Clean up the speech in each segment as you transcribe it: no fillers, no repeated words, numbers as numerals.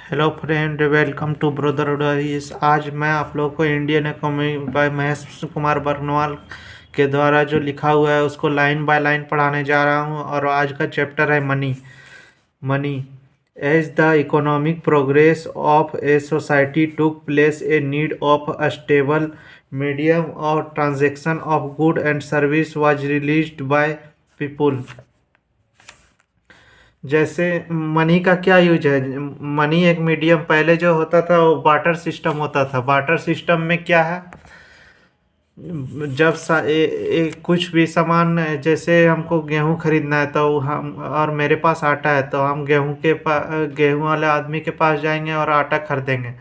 Hello friend, welcome to brother diaries. आज मैं आप लोगों को Indian economy by Mahesh Kumar Barnwal के द्वारा जो लिखा हुआ है उसको लाइन बाय लाइन पढ़ाने जा रहा हूँ। और आज का चैप्टर है money. Money as the economic progress of a society took place a need of a stable medium और transaction of good and service was released by people. जैसे मनी का क्या यूज है। मनी एक मीडियम पहले जो होता था वो बार्टर सिस्टम होता था। बार्टर सिस्टम में क्या है, जब कुछ भी सामान, जैसे हमको गेहूं खरीदना है तो हम, और मेरे पास आटा है तो हम गेहूं वाले आदमी के पास जाएंगे और आटा खरीदेंगे,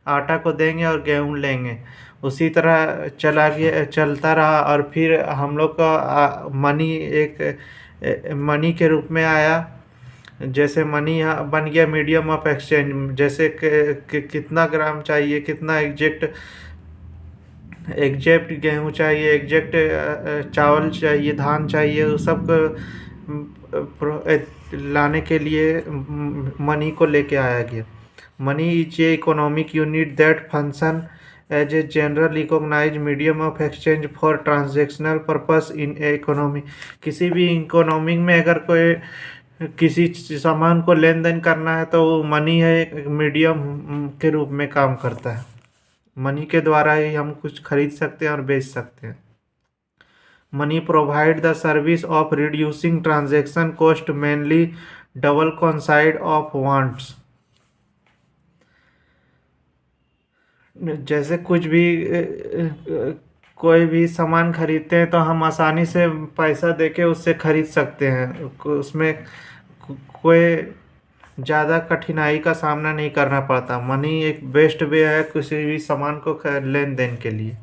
आटा को देंगे और गेहूं लेंगे। उसी तरह चलता रहा और फिर हम लोग का मनी एक मनी के रूप में आया। जैसे मनी यहाँ बन गया मीडियम ऑफ एक्सचेंज। जैसे कितना ग्राम चाहिए, कितना एग्जैक्ट गेहूँ चाहिए, एग्जैक्ट चावल चाहिए, धान चाहिए, वो सब लाने के लिए मनी को लेके आया गया। Money is a economic unit that function as a general recognise medium of exchange for transactional purpose in a economy. किसी भी इकोनॉमी में अगर कोई किसी सामान को लेन देन करना है तो वो मनी है, एक मीडियम के रूप में काम करता है। मनी के द्वारा ही हम कुछ खरीद सकते हैं और बेच सकते हैं। Money provide the service of reducing transaction cost, mainly double कॉन्साइड of wants. जैसे कुछ भी कोई भी सामान खरीदते हैं तो हम आसानी से पैसा देके उससे खरीद सकते हैं। उसमें कोई ज़्यादा कठिनाई का सामना नहीं करना पड़ता। मनी एक बेस्ट वे है किसी भी सामान को लेन देन के लिए।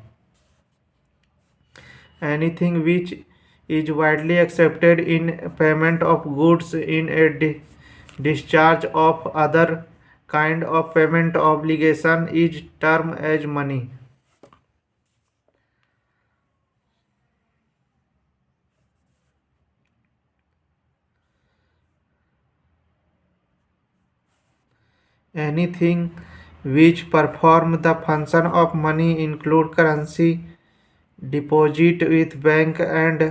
Anything which is widely accepted in payment of goods in a discharge of other kind of payment obligation is term as money. Anything which perform the function of money include currency deposit with bank and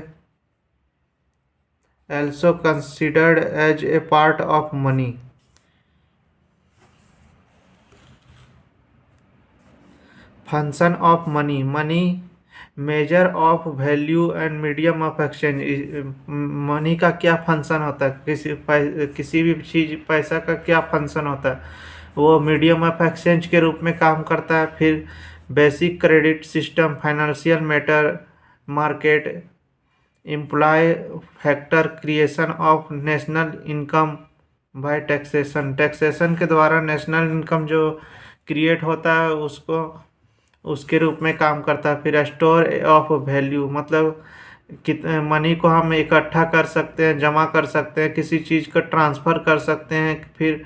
also considered as a part of money. Function of money. Money measure of value and medium of exchange. Money का क्या function होता है, किसी भी चीज़ पैसा का क्या function होता है, वो मीडियम ऑफ एक्सचेंज के रूप में काम करता है। फिर basic credit system, financial matter, market, employ factor, creation of national income by taxation. Taxation के द्वारा नेशनल इनकम जो क्रिएट होता है उसके रूप में काम करता है। फिर स्टोर ऑफ वैल्यू, मतलब मनी को हम इकट्ठा कर सकते हैं, जमा कर सकते हैं, किसी चीज़ को ट्रांसफ़र कर सकते हैं, फिर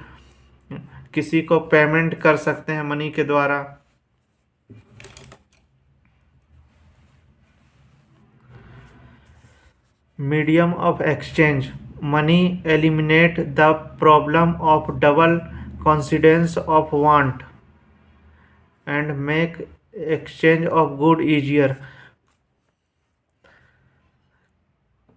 किसी को पेमेंट कर सकते हैं मनी के द्वारा। Medium of exchange. Money eliminate the problem of double coincidence of want and make exchange of good easier.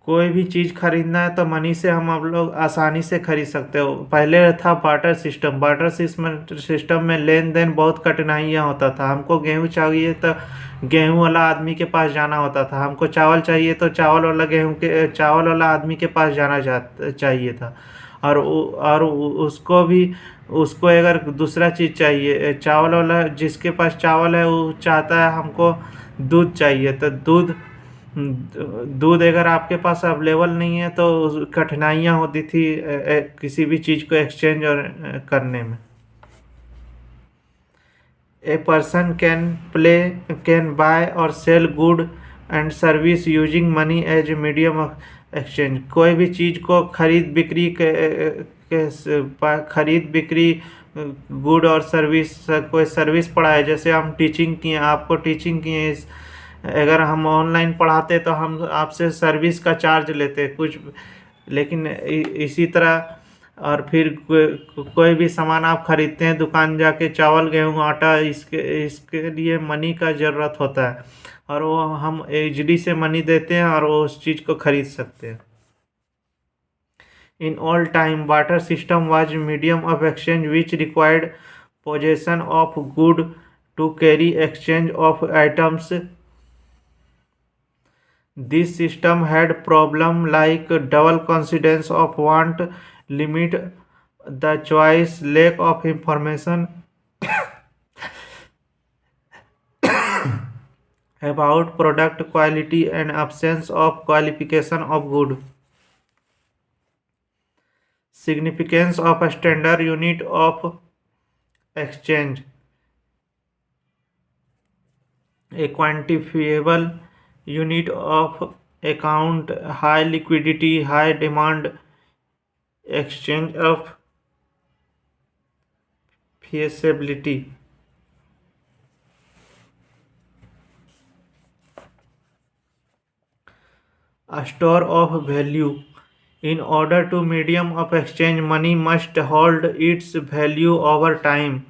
कोई भी चीज़ खरीदना है तो मनी से हम लोग आसानी से खरीद सकते हो। पहले था बार्टर सिस्टम। बार्टर सिस्टम में लेन देन बहुत कठिनाइयाँ होता था। हमको गेहूँ चाहिए तो गेहूँ वाला आदमी के पास जाना होता था, हमको चावल चाहिए तो चावल वाला आदमी के पास चाहिए था। और उसको अगर दूसरा चीज़ चाहिए, चावल वाला जिसके पास चावल है वो चाहता है हमको दूध चाहिए, तो दूध अगर आपके पास अवेलेबल नहीं है तो कठिनाइयाँ होती थी किसी भी चीज़ को एक्सचेंज और करने में। ए पर्सन कैन बाय और sell good and service using money as a medium of exchange. कोई भी चीज़ को खरीद बिक्री गुड और सर्विस, कोई सर्विस पढ़ा है, जैसे हम टीचिंग किए, आपको टीचिंग किए, अगर हम ऑनलाइन पढ़ाते तो हम आपसे सर्विस का चार्ज लेते कुछ। लेकिन इसी तरह और फिर कोई भी सामान आप खरीदते हैं दुकान जाके, चावल गेहूँ आटा, इसके इसके लिए मनी का ज़रूरत होता है, और वो हम इजली से मनी देते हैं और वो उस चीज़ को खरीद सकते हैं। In all time, barter system was medium of exchange which required possession of good to carry exchange of items. This system had problem like double coincidence of want, limit the choice, lack of information about product quality, and absence of qualification of good. Significance of a standard unit of exchange: a quantifiable unit of account, high liquidity, high demand, exchange of feasibility. A store of value. In order to medium of exchange, money must hold its value over time.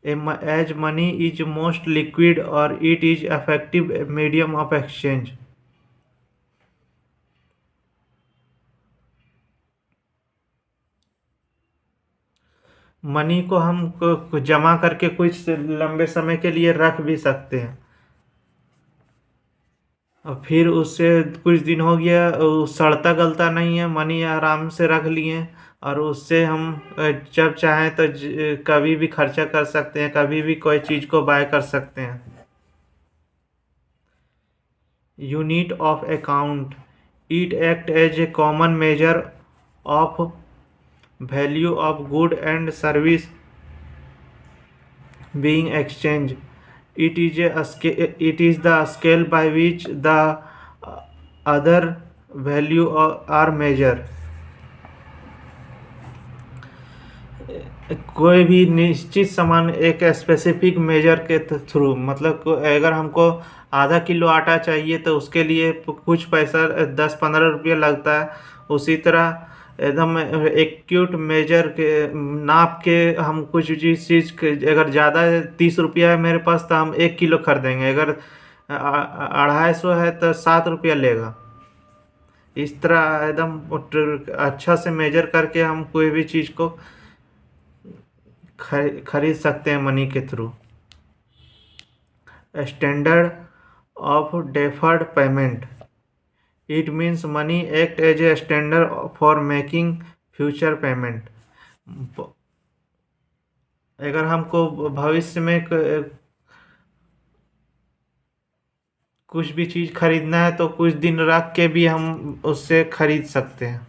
As money is most liquid or it is effective medium of exchange. Money को हम जमा करके कुछ लंबे समय के लिए रख भी सकते हैं, और फिर उससे कुछ दिन हो गया, सड़ता गलता नहीं है, मनी आराम से रख लिए, और उससे हम जब चाहें तो कभी भी खर्चा कर सकते हैं, कभी भी कोई चीज़ को बाय कर सकते हैं। Unit of account. It act as a common measure of value of good and service being exchanged. It is the scale by which the other value are measured. कोई भी निश्चित सामान एक स्पेसिफिक मेजर के through, मतलब अगर हमको आधा किलो आटा चाहिए तो उसके लिए कुछ पैसा 10-15 रुपये लगता है। उसी तरह एकदम एक्यूट मेजर के नाप के हम कुछ चीज़ अगर ज़्यादा 30 रुपया है मेरे पास तो हम 1 किलो खरीदेंगे, अगर 250 है तो 7 रुपया लेगा। इस तरह एकदम अच्छा से मेजर करके हम कोई भी चीज़ को खरीद सकते हैं मनी के थ्रू। Standard of deferred payment. It means money act as a standard for making future payment. अगर हमको भविष्य में कुछ भी चीज़ खरीदना है तो कुछ दिन रख के भी हम उससे खरीद सकते हैं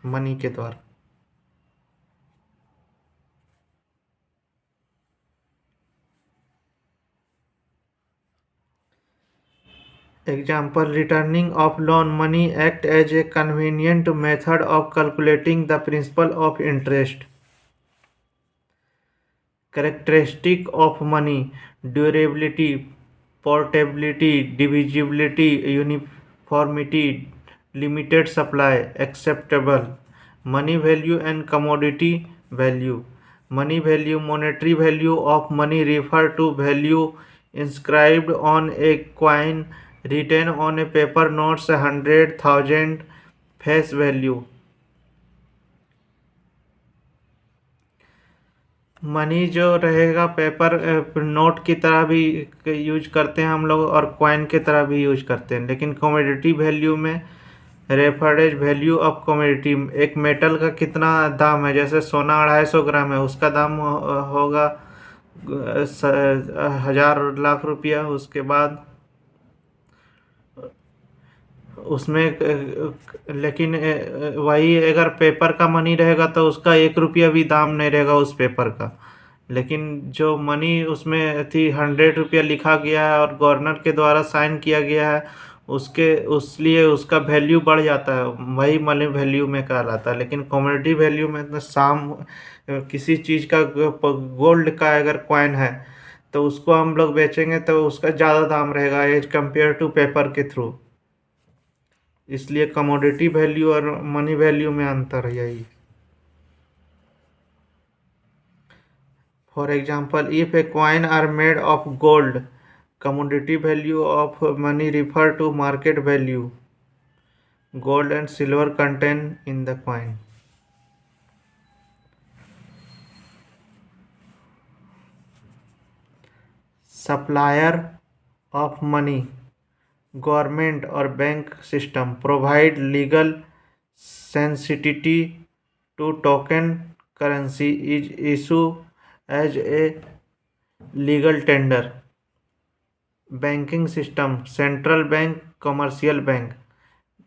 मनी के द्वारा। Example: returning of loan money act as a convenient method of calculating the principal of interest. Characteristic of money: durability, portability, divisibility, uniformity, limited supply, acceptable. Money value and commodity value. Money value: monetary value of money refer to value inscribed on a coin, written on a paper notes, 100,000 face value. Money जो रहेगा paper note की तरह भी use करते हैं हम लोग और कॉइन की तरह भी यूज करते हैं, लेकिन कमोडिटी वैल्यू में रेफरेंस वैल्यू ऑफ कमोडिटी, एक मेटल का कितना दाम है, जैसे सोना 250 ग्राम है उसका दाम होगा 1000 लाख रुपया। उसके बाद उसमें लेकिन वही अगर पेपर का मनी रहेगा तो उसका 1 रुपया भी दाम नहीं रहेगा उस पेपर का, लेकिन जो मनी उसमें थी 100 रुपया लिखा गया है और गवर्नर के द्वारा साइन किया गया है, उसलिए उसका वैल्यू बढ़ जाता है, वही मनी वैल्यू में कहलाता है। लेकिन कमोडिटी वैल्यू में किसी चीज़ का गोल्ड का अगर कॉइन है तो उसको हम लोग बेचेंगे तो उसका ज़्यादा दाम रहेगा एज कम्पेयर टू पेपर के थ्रू। इसलिए कमोडिटी वैल्यू और मनी वैल्यू में अंतर है यही। For example, if a coin are made of gold, commodity value of money refer to market value. Gold and silver contained in the coin. Supplier of money, government or bank system, provide legal sensitivity to token currency is issued as a legal tender. Banking system, central bank, commercial bank,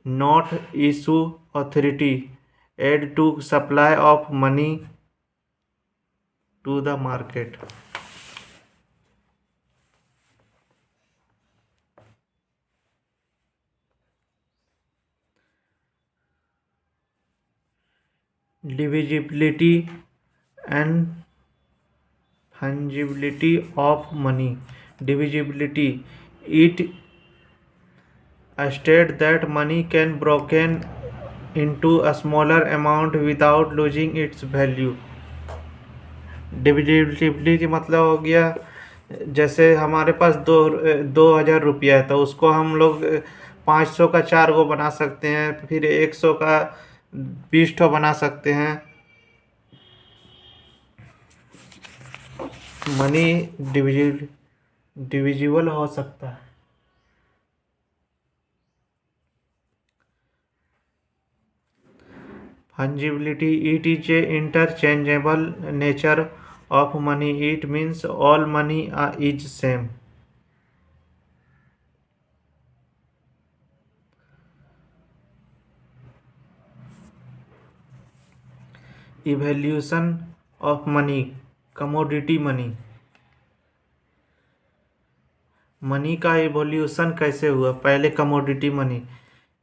not issue authority, aid to supply of money to the market. Divisibility and fungibility of money. Divisibility, it states that money can broken into a smaller amount without losing its value. Divisibility मतलब हो गया, जैसे हमारे पास 2,000 रुपया है तो उसको हम लोग 500 का 4 गो बना सकते हैं, फिर 100 का 20 ठो बना सकते हैं। मनी डिविजिबल हो सकता है। Fungibility, it is a interchangeable nature of money, it means all money is same. Evaluation of money, commodity money. Money का इवोल्यूशन कैसे हुआ? पहले commodity money,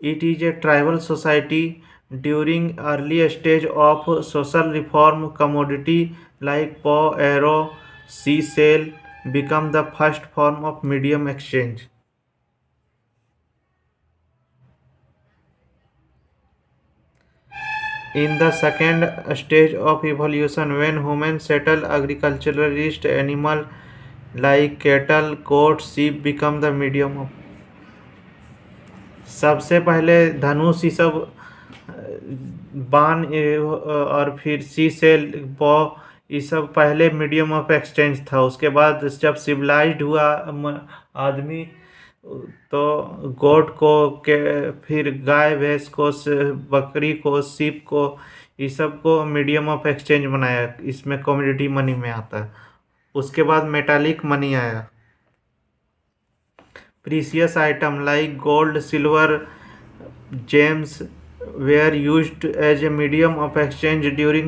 it is a tribal society during early stage of social reform, commodity like arrow, seashell become the first form of medium exchange. In the second stage of evolution, when humans settle, agriculturalist animal like cattle, goats, sheep become the medium of. सबसे पहले धनुष, ये सब बाण और फिर सी cell, बॉ, ये सब पहले मीडियम ऑफ एक्सचेंज था। उसके बाद जब सिविलाइज्ड हुआ आदमी, तो गोट को फिर गाय भैंस को, बकरी को, सीप को, ये सब को मीडियम ऑफ एक्सचेंज बनाया। इसमें कमोडिटी मनी में आता है। उसके बाद मेटालिक मनी आया। Precious item like gold, silver, James were used as a medium of exchange during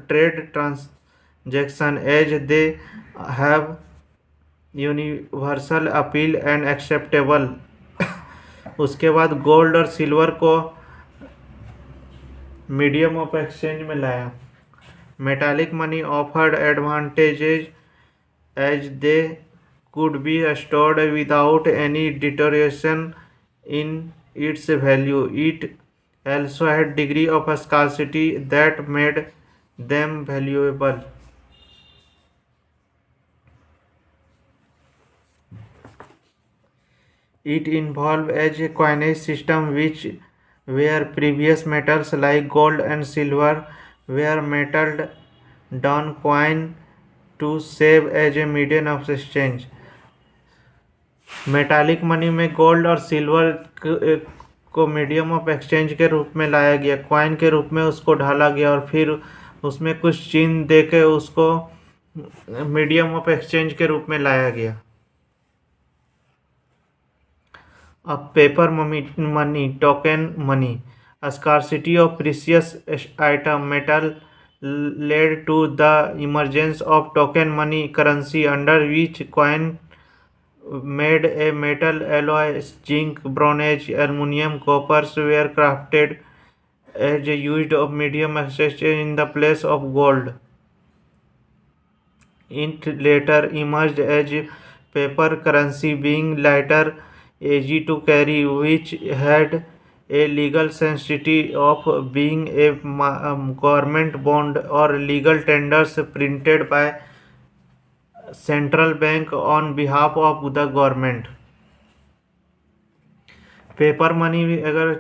trade transaction, as they have universal appeal and acceptable. उसके बाद गोल्ड और सिल्वर को मीडियम ऑफ एक्सचेंज में लाया। Metallic money offered advantages as they could be stored without any deterioration in its value. It also had degree of scarcity that made them valuable. It involved as a coinage system which where previous metals like gold and silver were metalled down coin to serve as a medium of exchange. Metallic money में gold और silver को medium of exchange के रूप में लाया गया, coin के रूप में उसको ढाला गया और फिर उसमें कुछ चिन्ह देके उसको मीडियम ऑफ एक्सचेंज के रूप में लाया गया। अब paper money, token money, scarcity of precious item metal led to the emergence of token money currency, under which coin made a metal alloy, zinc, bronze, aluminum, coppers were crafted as a used of medium exchange in the place of gold. It later emerged as paper currency, being lighter easy to carry, which had a legal sensitivity of being a government bond or legal tenders printed by central bank on behalf of the government. Paper money भी अगर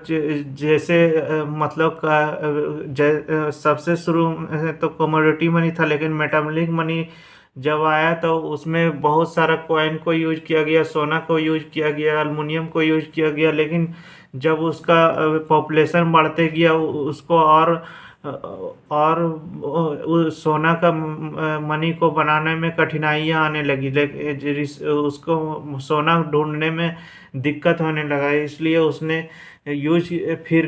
जैसे मतलब सबसे शुरू में तो commodity money था, लेकिन मेटालिक मनी जब आया तो उसमें बहुत सारा कॉइन को यूज किया गया, सोना को यूज किया गया, अल्मुनियम को यूज किया गया। लेकिन जब उसका पॉपुलेशन बढ़ते गया उसको और सोना का मनी को बनाने में कठिनाइयाँ आने लगी, लेकिन उसको सोना ढूंढने में दिक्कत होने लगा, इसलिए उसने यूज फिर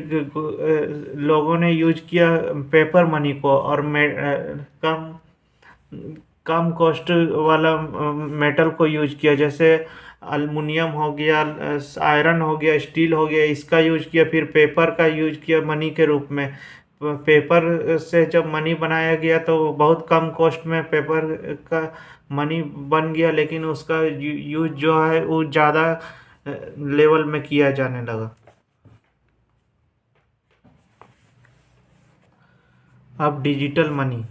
लोगों ने यूज किया पेपर मनी को, और कम कम कॉस्ट वाला मेटल को यूज किया, जैसे अल्मुनियम हो गया, आयरन हो गया, स्टील हो गया, इसका यूज किया। फिर पेपर का यूज किया मनी के रूप में। पेपर से जब मनी बनाया गया तो बहुत कम कॉस्ट में पेपर का मनी बन गया, लेकिन उसका यूज जो है वो ज़्यादा लेवल में किया जाने लगा। अब digital money,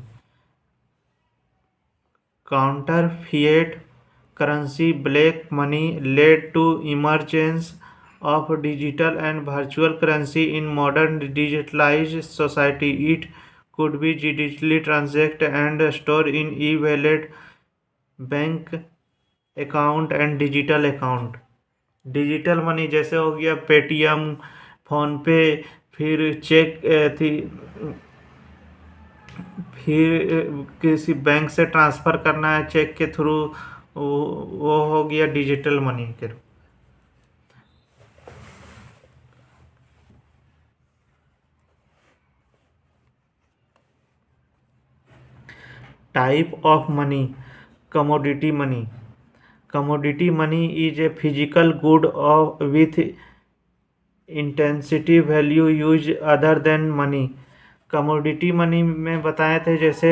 counter fiat currency black money led to emergence of digital and virtual currency in modern digitalized society. It could be digitally transacted and stored in e-wallet, bank account and digital account. Digital money जैसे हो गया Paytm, phone पे, फिर check थी, फिर किसी bank से transfer करना है चेक के थ्रू, वो हो गया डिजिटल मनी के। Type of money, commodity money. Commodity money is a physical good with intrinsic value used other than money. Commodity money में बताए थे जैसे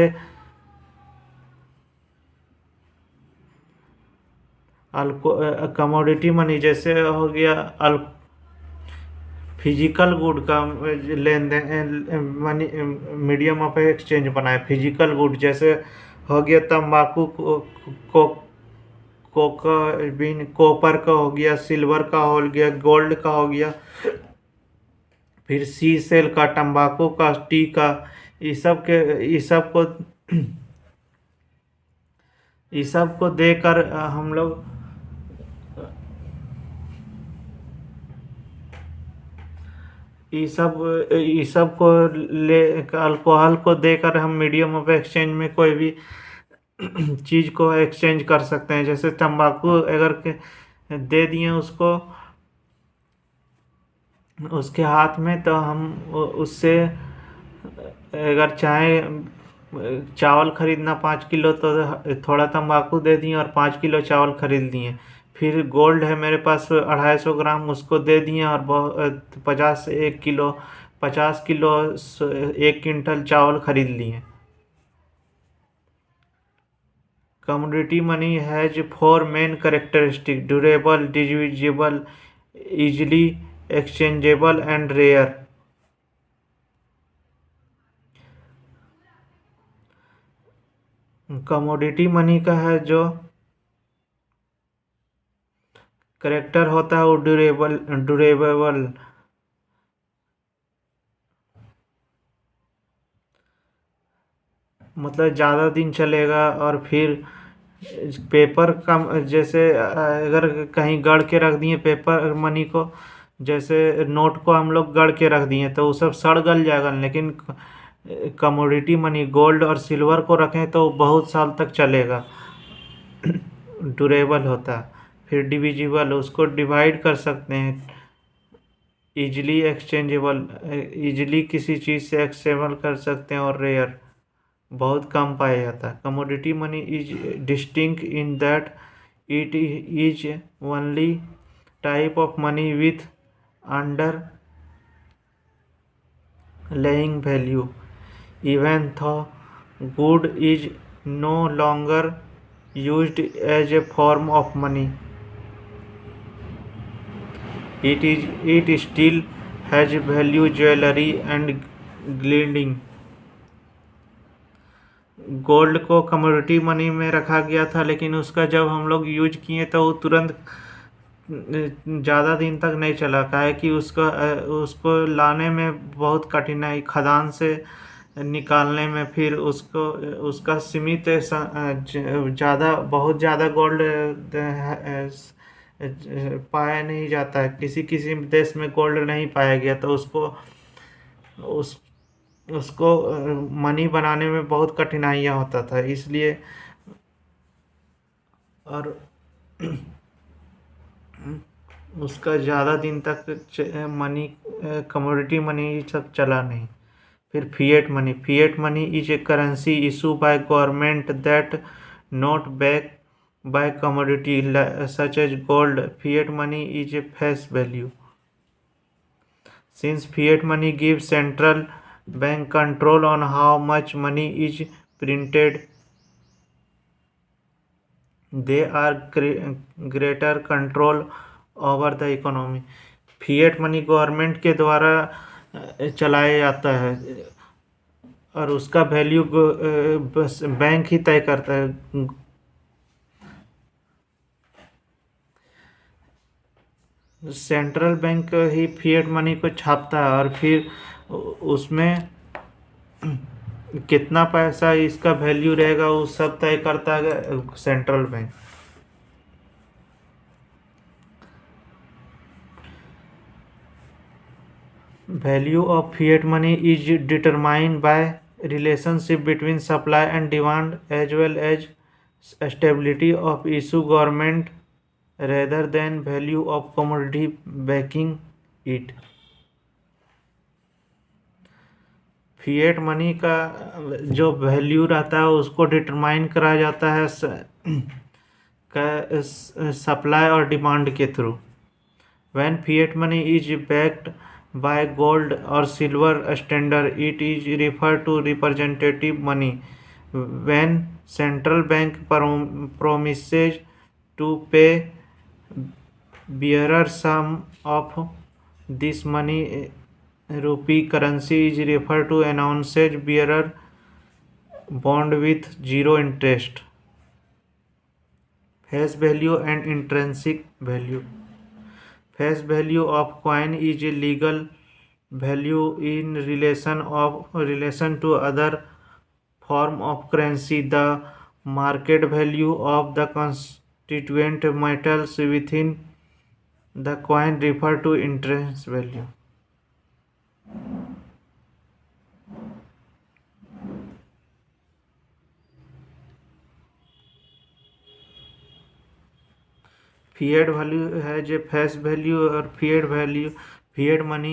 कमोडिटी मनी जैसे हो गया फिजिकल गुड का लेन देन मनी मीडियम ऑफ एक्सचेंज बनाए। फिजिकल गुड जैसे हो गया तंबाकू कॉपर का हो गया, सिल्वर का हो गया, गोल्ड का हो गया, फिर सी सेल का, तंबाकू का, टी का, ये सब को देकर हम लोग ये सब को ले अल्कोहल को देकर हम मीडियम ऑफ एक्सचेंज में कोई भी चीज़ को एक्सचेंज कर सकते हैं। जैसे तंबाकू अगर दे दिए उसको उसके हाथ में, तो हम उससे अगर चाहे चावल खरीदना 5 किलो तो थोड़ा तंबाकू दे दिए और 5 किलो चावल खरीद दिए। फिर गोल्ड है मेरे पास 250 ग्राम, उसको दे दिए और 50 किलो 1 क्विंटल चावल खरीद लिए। Commodity money has 4 main characteristic: durable, divisible, easily exchangeable and rare. Commodity money का है जो करेक्टर होता है वो ड्यूरेबल मतलब ज़्यादा दिन चलेगा। और फिर पेपर का जैसे अगर कहीं गढ़ के रख दिए पेपर मनी को, जैसे नोट को हम लोग गढ़ के रख दिए तो वो सब सड़ गल जाएगा, लेकिन कमोडिटी मनी गोल्ड और सिल्वर को रखें तो बहुत साल तक चलेगा, ड्यूरेबल होता है। फिर डिविजिबल, उसको डिवाइड कर सकते हैं। इजली एक्सचेंजेबल, इजली किसी चीज़ से एक्सचेंजेबल कर सकते हैं। और रेयर, बहुत कम पाया जाता है। Commodity money is distinct in that it is only type of money with under laying value, even though good is no longer used as a form of money. It still has value jewelry and gilding. Gold को commodity money में रखा गया था, लेकिन उसका जब हम लोग यूज किए तो वो तुरंत ज़्यादा दिन तक नहीं चला। का है कि उसको लाने में बहुत कठिनाई, खदान से निकालने में, फिर उसको उसका सीमित ज़्यादा बहुत ज़्यादा गोल्ड पाया नहीं जाता है। किसी किसी देश में गोल्ड नहीं पाया गया तो उस उसको मनी बनाने में बहुत कठिनाइयाँ होता था, इसलिए। और उसका ज़्यादा दिन तक मनी, कमोडिटी मनी ये सब चला नहीं। फिर fiat money is a currency issue by government that not back by commodity such as gold. Fiat money is a face value. Since fiat money gives central bank control on how much money is printed, they are greater control over the economy. Fiat money government के द्वारा चलाया जाता है और उसका value बस bank ही तय करता है। सेंट्रल बैंक ही फिएट मनी को छापता है और फिर उसमें कितना पैसा इसका वैल्यू रहेगा वो सब तय करता है central bank. Value of fiat money is determined by relationship between supply and demand as well as stability of issue government rather than value of commodity backing it. Fiat money का जो value रहता है उसको determine करा जाता है supply और demand के through. When fiat money is backed by gold or silver standard, it is referred to representative money. When central bank promises to pay bearer sum of this money, rupee currency is referred to announces bearer bond with zero interest. Face value and intrinsic value. Face value of coin is a legal value in relation to other form of currency. The market value of the constituent metals within the coin refer to intrinsic value. Fiat value है जो face value और fiat money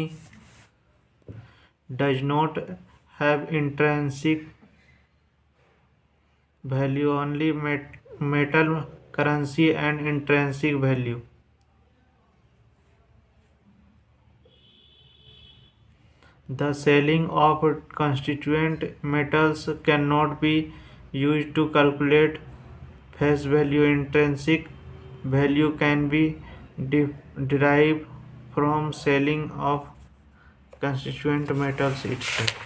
does not have intrinsic value, only metal currency and intrinsic value. The selling of constituent metals cannot be used to calculate face value. Intrinsic value can be derived from selling of constituent metals itself.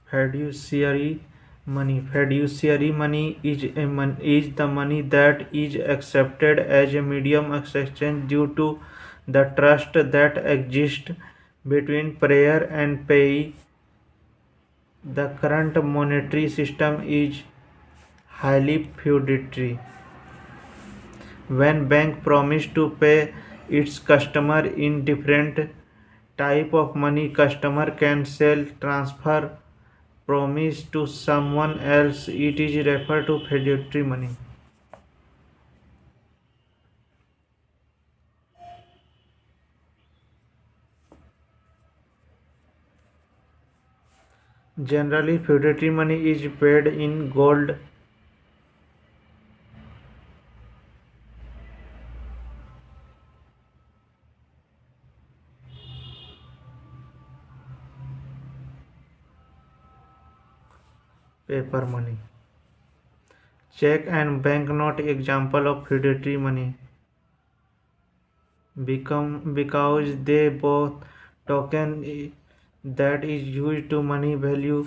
Fiduciary money. Fiduciary money is the money that is accepted as a medium of exchange due to the trust that exists between payer and payee. The current monetary system is highly fiduciary. When bank promise to pay its customer in different type of money, customer can sell, transfer, promise to someone else. It is referred to fiduciary money. Generally, fiduciary money is paid in gold, paper money. Check and banknote example of fiduciary money become because they both token that is used to money value.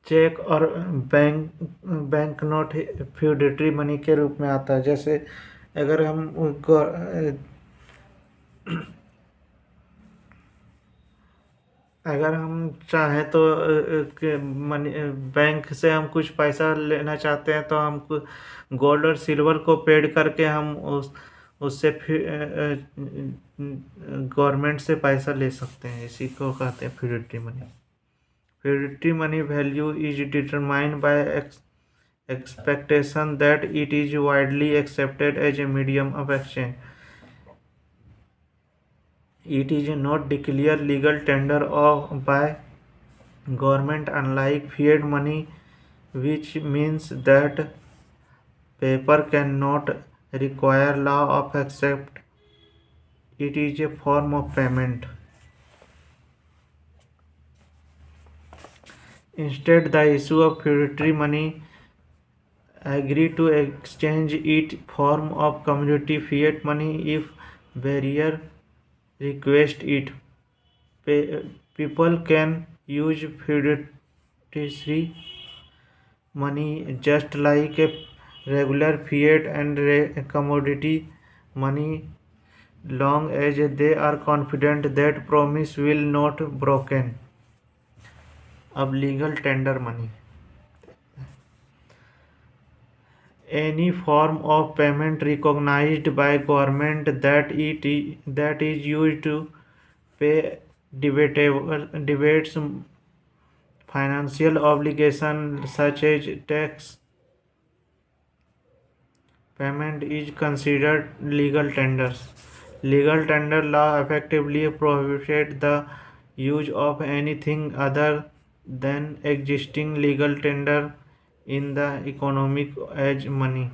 Cheque और bank note fiduciary money के रूप में आता है। जैसे अगर हम अगर हम चाहें तो मनी बैंक से हम कुछ पैसा लेना चाहते हैं तो हम गोल्ड और सिल्वर को पेड करके हम उससे गवर्नमेंट से पैसा ले सकते हैं। इसी को कहते हैं fiduciary money. Fiduciary money value is determined by expectation that it is widely accepted as a medium of exchange. It is not declared legal tender of by government unlike fiat money, which means that paper cannot require law of accept. It is a form of payment. Instead, the issue of fiduciary money agree to exchange it form of community fiat money if barrier request it. People can use fiduciary money just like a regular fiat and commodity money long as they are confident that promise will not broken. अब legal tender money any form of payment recognized by government that is used to pay debates financial obligation such as tax payment is considered legal tenders. Legal tender law effectively prohibits the use of anything other than existing legal tender in the economic as money.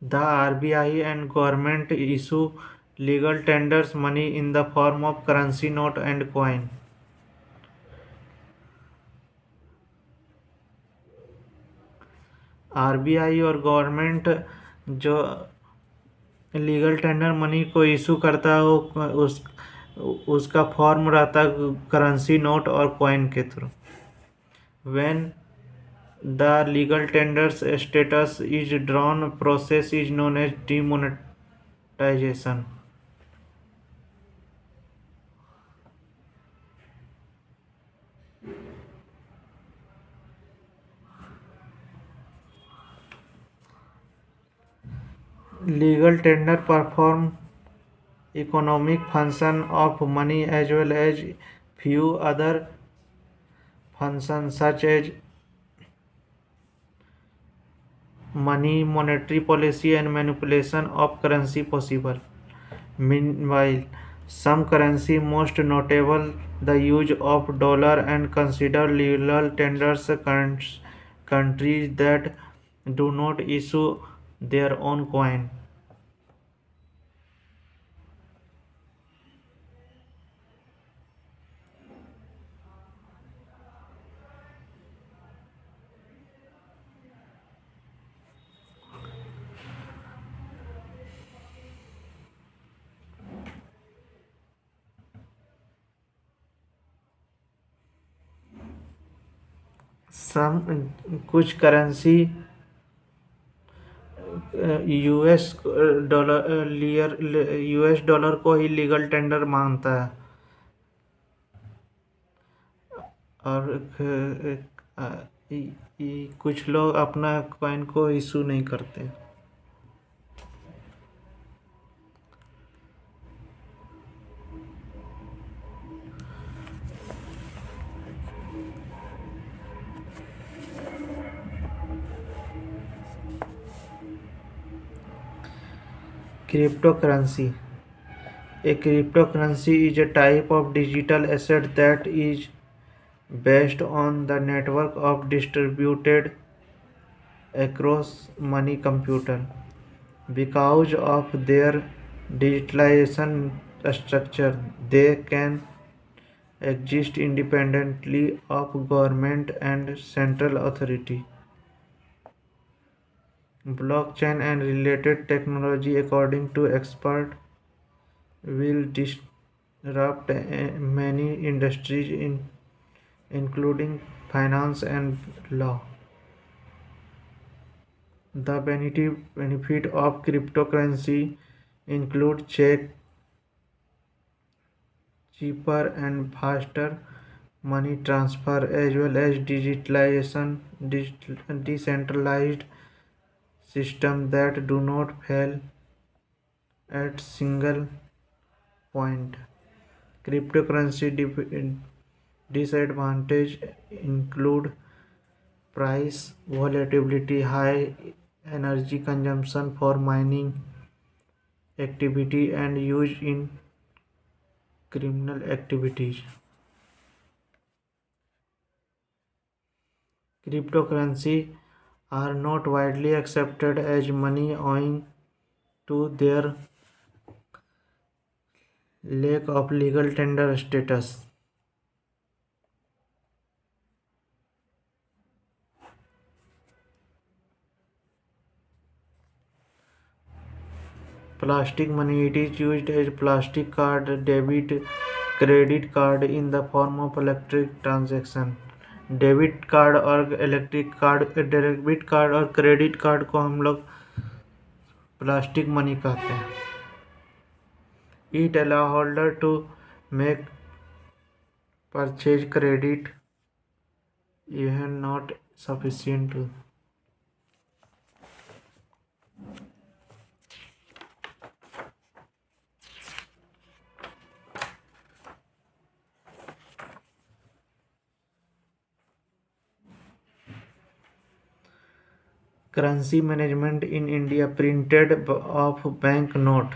The RBI and government issue legal tenders money in the form of currency note and coin. RBI और government जो legal tender money को issue करता है वो उसका form रहता है currency note और कॉइन के थ्रू। When the legal tenders status is drawn process is known as demonetisation. Legal tender perform economic function of money as well as few other functions such as money, monetary policy and manipulation of currency possible. Meanwhile, some currency most notable the use of dollar and consider legal tenders countries that do not issue their own coin. सम कुछ currency US dollar को ही legal tender मानता है और कुछ लोग अपना coin को issue नहीं करते। Crypto currency A cryptocurrency is a type of digital asset that is based on the network of distributed across money computer. Because of their digitalization structure, they can exist independently of government and central authority. Blockchain and related technology, according to experts, will disrupt many industries including finance and law. The benefit of cryptocurrency include cheaper and faster money transfer as well as decentralized systems that do not fail at single point. Cryptocurrency disadvantage include price volatility, high energy consumption for mining activity, and use in criminal activities. Cryptocurrency are not widely accepted as money owing to their lack of legal tender status. Plastic money, it is used as plastic card, debit, credit card in the form of electric transaction. Debit card और electric card, debit card और credit card को हम लोग plastic money कहते हैं. It allow holder to make purchase credit even not sufficient to. Currency management in India, printed of bank note.